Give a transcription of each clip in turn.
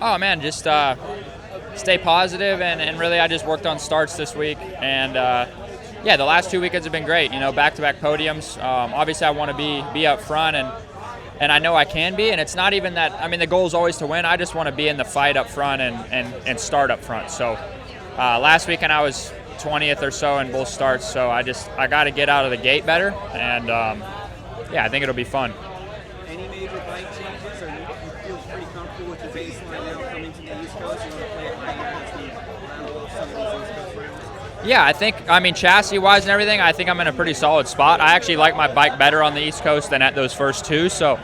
Oh man, just stay positive, and really I just worked on starts this week, and yeah, the last 2 weekends have been great. Back-to-back podiums. Obviously, I want to be up front, and I know I can be. And it's not even that. I mean, the goal is always to win. I just want to be in the fight up front and start up front. So last weekend I was 20th or so in both starts. So I got to get out of the gate better, and yeah, I think it'll be fun. Any major bike changes, or you feel pretty comfortable with the baseline now coming to the East Coast? You want to play it by ear as we round off some of these East Coast rounds? Yeah, chassis-wise and everything, I think I'm in a pretty solid spot. I actually like my bike better on the East Coast than at those first two, so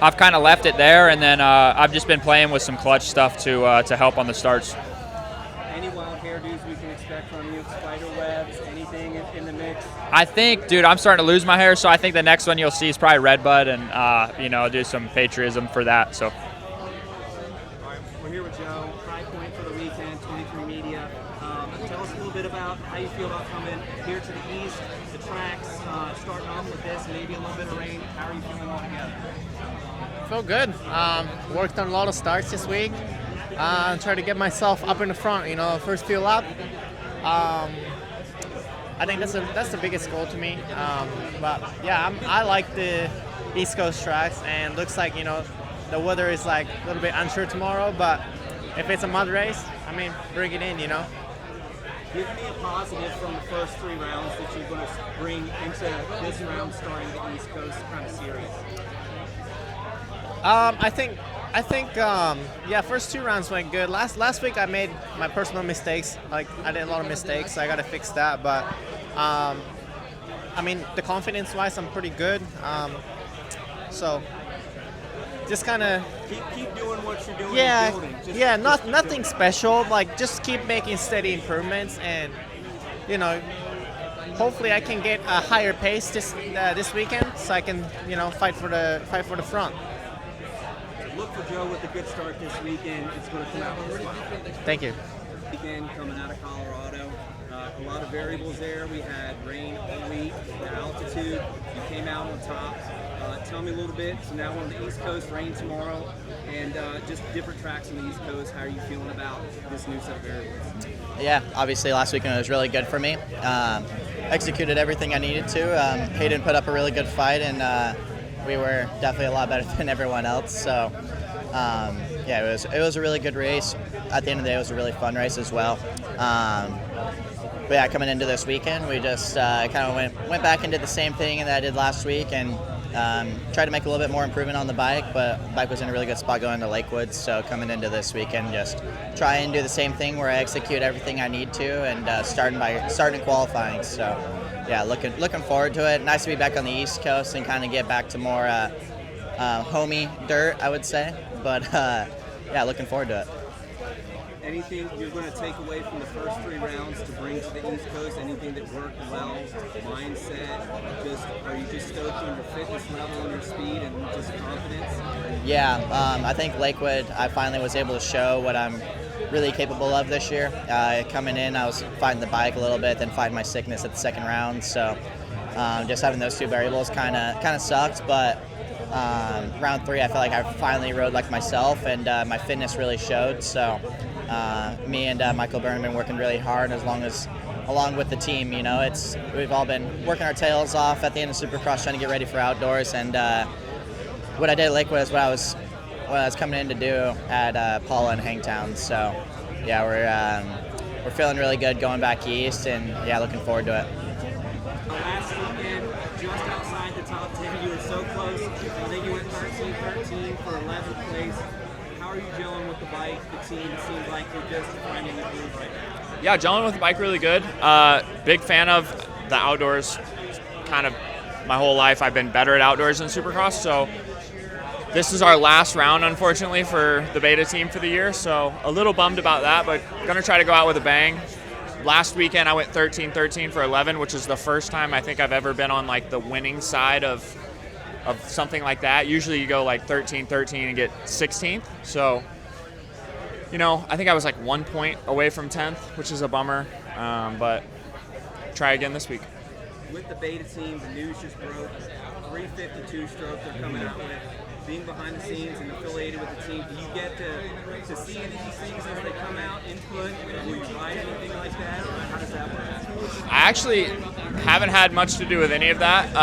I've kind of left it there, and then I've just been playing with some clutch stuff to help on the starts. Any wild hairdos we can expect from you? Spider webs, anything in the mix? I think, dude, I'm starting to lose my hair, so I think the next one you'll see is probably Redbud, and do some patriotism for that. So. All right, we're here with Joe, High Point for the weekend, 23 Media. Tell us a little bit about how you feel about coming here to the East, the tracks, starting off with this, maybe a little bit of rain. How are you feeling altogether? Feel good. Worked on a lot of starts this week. Try to get myself up in the front. First few laps. I think that's the biggest goal to me. But yeah, I like the East Coast tracks, and looks like the weather is like a little bit unsure tomorrow. But if it's a mud race, bring it in. Give me a positive from the first 3 rounds that you're going to bring into this round starting the East Coast kind of series. I think first 2 rounds went good. Last week I made my personal mistakes. Like, I did a lot of mistakes, so I got to fix that. But the confidence-wise, I'm pretty good. So just kind of keep doing what you're doing. Yeah, and building. Nothing special. Like, just keep making steady improvements, and hopefully I can get a higher pace this weekend, so I can fight for the front. Look for Joe with a good start this weekend. It's going to come out with a smile. Thank you. Weekend coming out of Colorado. A lot of variables there. We had rain all week, the altitude. You came out on top. Tell me a little bit. So now we're on the East Coast, rain tomorrow, and just different tracks on the East Coast. How are you feeling about this new set of variables? Yeah, obviously last weekend was really good for me. Executed everything I needed to. Hayden put up a really good fight, and we were definitely a lot better than everyone else. So it was a really good race. At the end of the day, it was a really fun race as well. But yeah, coming into this weekend, we just kind of went back and did the same thing that I did last week, and tried to make a little bit more improvement on the bike. But the bike was in a really good spot going to Lakewood, so coming into this weekend, just try and do the same thing where I execute everything I need to, and starting qualifying. So yeah, looking forward to it. Nice to be back on the East Coast and kind of get back to more homey dirt, I would say. But yeah, looking forward to it. Anything you're going to take away from the first 3 rounds to bring to the East Coast? Anything that worked well? Mindset? Are you just stoked on your fitness level and your speed and just confidence? Yeah, I think Lakewood, I finally was able to show what I'm really capable of this year. Coming in, I was fighting the bike a little bit, then fighting my sickness at the second round. So just having those 2 variables kind of sucked, but round 3, I felt like I finally rode like myself, and my fitness really showed. So me and Michael Byrne have been working really hard, along with the team. We've all been working our tails off at the end of Supercross, trying to get ready for outdoors. And what I did at Lakewood is what I was coming in to do at Paula and Hangtown. So yeah, we're feeling really good going back east, and yeah, looking forward to it. Last weekend, just outside the top 10, you were so close. I think you went 13-13 for 11th place. How are you gelling with the bike, the team? It seems like you're just finding the groove right now. Yeah, gelling with the bike really good. Big fan of the outdoors. Kind of my whole life I've been better at outdoors than Supercross, so this is our last round, unfortunately, for the beta team for the year, so a little bummed about that, but going to try to go out with a bang. Last weekend I went 13-13 for 11, which is the first time I think I've ever been on like the winning side of something like that. Usually you go like 13-13 and get 16th. So, I think I was like 1 point away from 10th, which is a bummer. But try again this week. With the beta team, the news just broke. 352 stroke they're coming out with. being behind the scenes and affiliated with the team, do you get to see any of these things as they come out, input? Will you write anything like that, or how does that work? I actually haven't had much to do with any of that.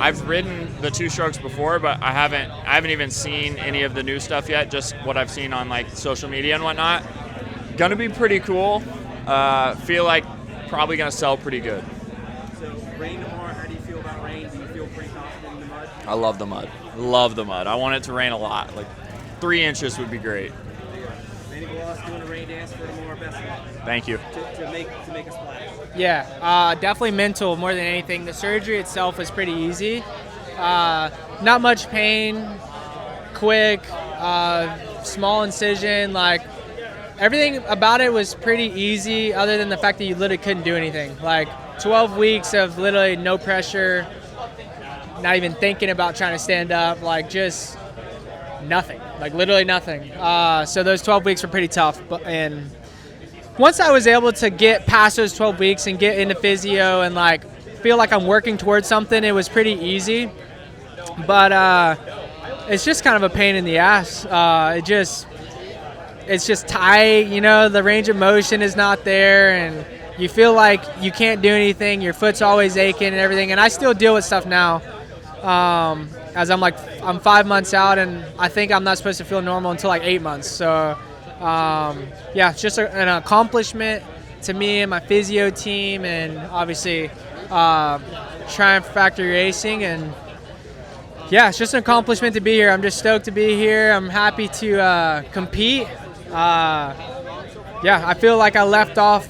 I've ridden the two strokes before, but I haven't even seen any of the new stuff yet. Just what I've seen on like social media and whatnot. Gonna be pretty cool. Feel like probably gonna sell pretty good. So rain tomorrow. How do you feel about rain? Do you feel pretty confident in the mud? I love the mud. Love the mud. I want it to rain a lot. Like 3 inches would be great. Manny Veloz doing a rain dance for tomorrow. Best of luck. Thank you. To make a splash. Yeah, definitely mental more than anything. The surgery itself was pretty easy. Not much pain, quick, small incision. Like everything about it was pretty easy, other than the fact that you literally couldn't do anything. Like 12 weeks of literally no pressure, not even thinking about trying to stand up, like just nothing, like literally nothing. So those 12 weeks were pretty tough, and once I was able to get past those 12 weeks and get into physio and like feel like I'm working towards something, it was pretty easy. But it's just kind of a pain in the ass. It's just tight, you know, the range of motion is not there, and you feel like you can't do anything. Your foot's always aching and everything. And I still deal with stuff now, as I'm 5 months out, and I think I'm not supposed to feel normal until like 8 months. So yeah, it's just an accomplishment to me and my physio team, and obviously Triumph Factory Racing. And yeah, it's just an accomplishment to be here. I'm just stoked to be here. I'm happy to compete. Yeah, I feel like I left off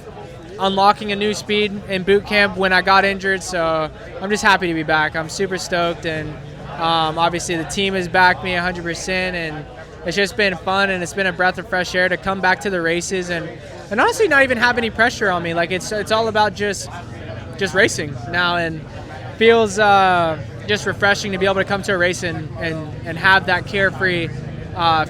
unlocking a new speed in boot camp when I got injured, so I'm just happy to be back. I'm super stoked, and obviously the team has backed me 100%, and it's just been fun, and it's been a breath of fresh air to come back to the races and honestly not even have any pressure on me. Like it's all about just racing now, and feels just refreshing to be able to come to a race and have that carefree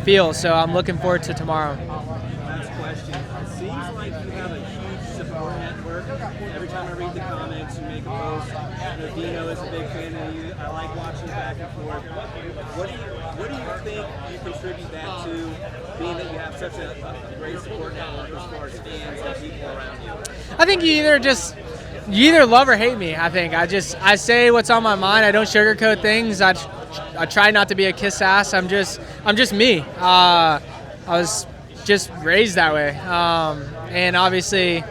feel. So I'm looking forward to tomorrow. Last question. It seems like you have a huge support network. Every time I read the comments, you make a post. Dino is a big fan of you. I like watching back and forth. What do you think you contribute that to, being that you have such a great support network as far as fans and people around you? I think you either love or hate me. I think I say what's on my mind. I don't sugarcoat things. I try not to be a kiss ass. I'm just me. I was just raised that way. And obviously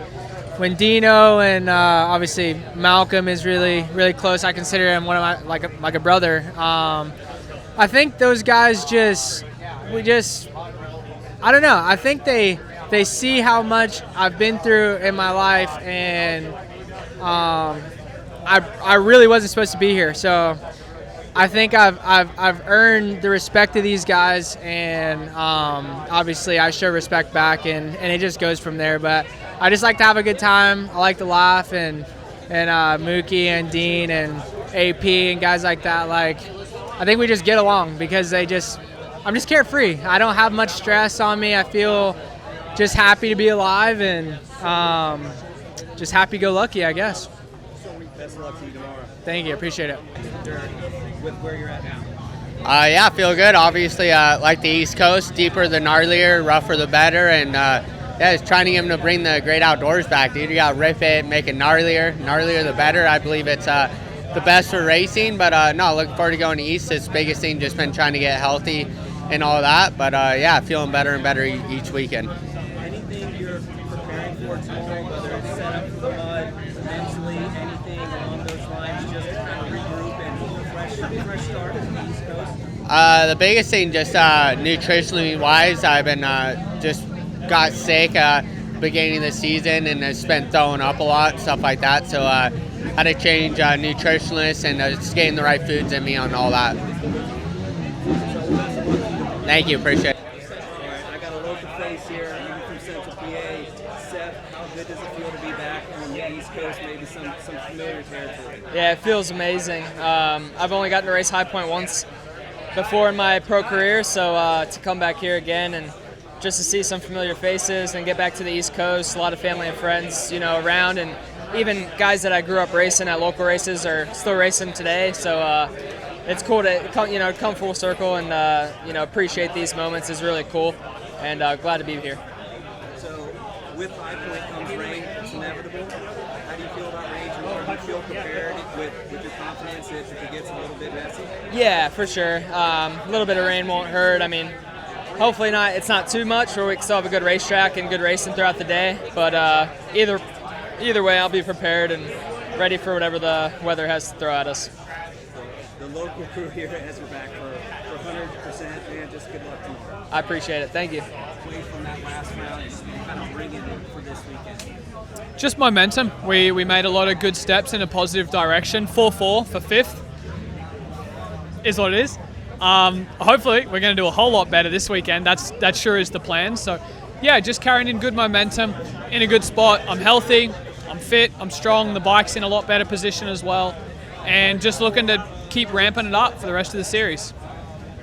when Dino and obviously Malcolm is really, really close, I consider him one of my, like a brother. I think those guys I don't know. I think they see how much I've been through in my life, and I really wasn't supposed to be here. So I think I've earned the respect of these guys, and obviously I show respect back, and it just goes from there. But I just like to have a good time. I like to laugh, and Mookie and Dean and AP and guys like that. Like, I think we just get along because I'm just carefree. I don't have much stress on me. I feel just happy to be alive, and just happy-go-lucky, I guess. Best of luck to you tomorrow. Thank you. Appreciate it. With where you're at now. Yeah, I feel good. Obviously, like the East Coast, deeper the gnarlier, rougher the better, and yeah, it's trying to get them to bring the great outdoors back, dude. You got to rip it, make it gnarlier the better. I believe it's the best for racing, but no, looking forward to going to East. It's the biggest thing, just been trying to get healthy and all that, but yeah, feeling better and better each weekend. Anything you're preparing for tomorrow, whether it's set up for the mud, mentally, anything along those lines, just to kind of regroup and fresh start at the East Coast? The biggest thing, just nutritionally wise, I've been just got sick beginning of the season, and it's been throwing up a lot, stuff like that. So had to change nutritionists and just getting the right foods in me on all that. Thank you, appreciate it. All right, I got a local face here. I'm from Central PA. Seth, how good does it feel to be back on the East Coast, maybe some familiar territory? Yeah, it feels amazing. I've only gotten to race High Point once before in my pro career, so to come back here again and just to see some familiar faces and get back to the East Coast, a lot of family and friends, around, and even guys that I grew up racing at local races are still racing today. So it's cool to come full circle and appreciate these moments is really cool, and glad to be here. So with High Point comes rain. It's inevitable. How do you feel about rain tomorrow? Do you feel prepared with your confidence if it gets a little bit messy? Yeah, for sure. A little bit of rain won't hurt. I mean, hopefully not. It's not too much, where we can still have a good racetrack and good racing throughout the day. But either way, I'll be prepared and ready for whatever the weather has to throw at us. The local crew here has your back for 100%, man. Just good luck tomorrow. I appreciate it. Thank you. Away from that last round, kind of bring it in for this weekend. Just momentum. We made a lot of good steps in a positive direction. 4-4 for 5th is what it is. Hopefully we're going to do a whole lot better this weekend. That sure is the plan. So yeah, just carrying in good momentum, in a good spot. I'm healthy, I'm fit, I'm strong. The bike's in a lot better position as well, and just looking to keep ramping it up for the rest of the series.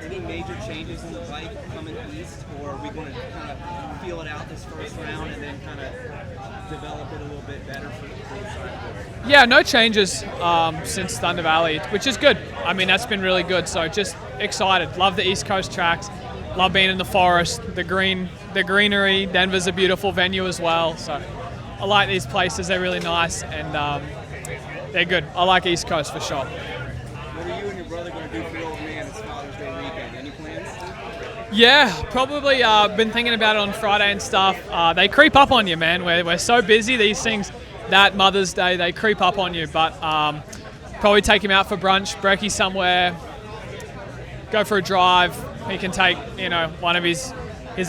Any major changes in the bike coming east, or are we going to kind of feel it out this first round and then kind of develop it a little bit better for the side? Yeah, no changes since Thunder Valley, which is good. I mean, that's been really good. So just excited. Love the East Coast tracks. Love being in the forest, the greenery. Denver's a beautiful venue as well. So I like these places. They're really nice, and they're good. I like East Coast for sure. What are you and your brother going to do for your old man this Father's Day weekend? Any plans? Yeah, probably been thinking about it on Friday and stuff. They creep up on you, man. We're so busy. These things, that Mother's Day, they creep up on you. But probably take him out for brunch, brekkie somewhere, go for a drive. He can take, one of his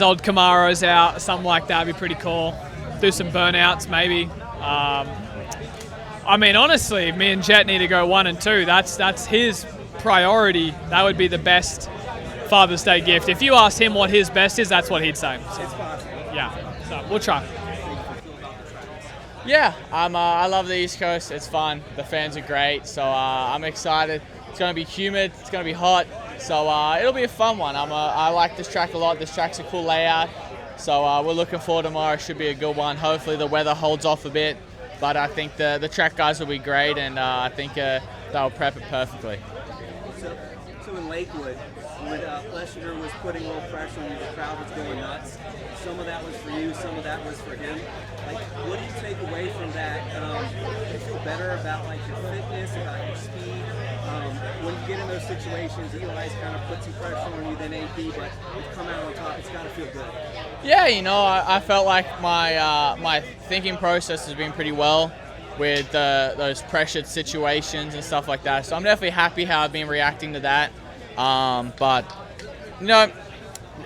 old Camaros out, something like that would be pretty cool. Do some burnouts maybe. I mean, honestly, me and Jett need to go 1 and 2. That's his priority. That would be the best Father's Day gift. If you asked him what his best is, that's what he'd say. So, It's possible. yeah, so we'll try. Yeah, I love the East Coast. It's fun. The fans are great, so I'm excited. It's going to be humid. It's going to be hot, so it'll be a fun one. I like this track a lot. This track's a cool layout, so we're looking forward to tomorrow. Should be a good one. Hopefully the weather holds off a bit, but I think the track guys will be great, and I think they'll prep it perfectly. So in Lakewood, when Plessinger was putting a little pressure on you, the crowd was going nuts. Some of that was for you, some of that was for him. Like, what do you take away from that? Do you feel better about your fitness, about your speed? When you get in those situations, Eli's kind of put some pressure on you, then AP, but you come out on top, it's got to feel good. Yeah, I felt like my thinking process has been pretty well with those pressured situations and stuff like that. So I'm definitely happy how I've been reacting to that. But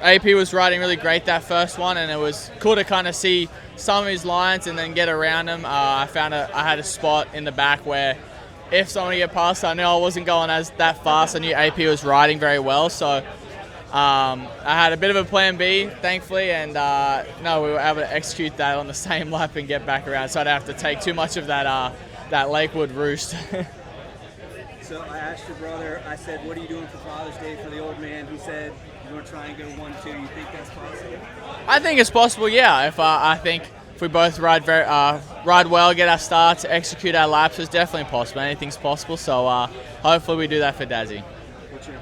AP was riding really great that first one, and it was cool to kind of see some of his lines and then get around him. I found I had a spot in the back where if somebody get past, I knew I wasn't going that fast. I knew AP was riding very well, so I had a bit of a plan B, thankfully, and we were able to execute that on the same lap and get back around, so I didn't have to take too much of that Lakewood roost. So I asked your brother, I said, what are you doing for Father's Day for the old man? He said, you're going to try and go 1-2. You think that's possible? I think it's possible, yeah. I think if we both ride well, get our starts, execute our laps, it's definitely possible. Anything's possible, so hopefully we do that for Dazzy. What's your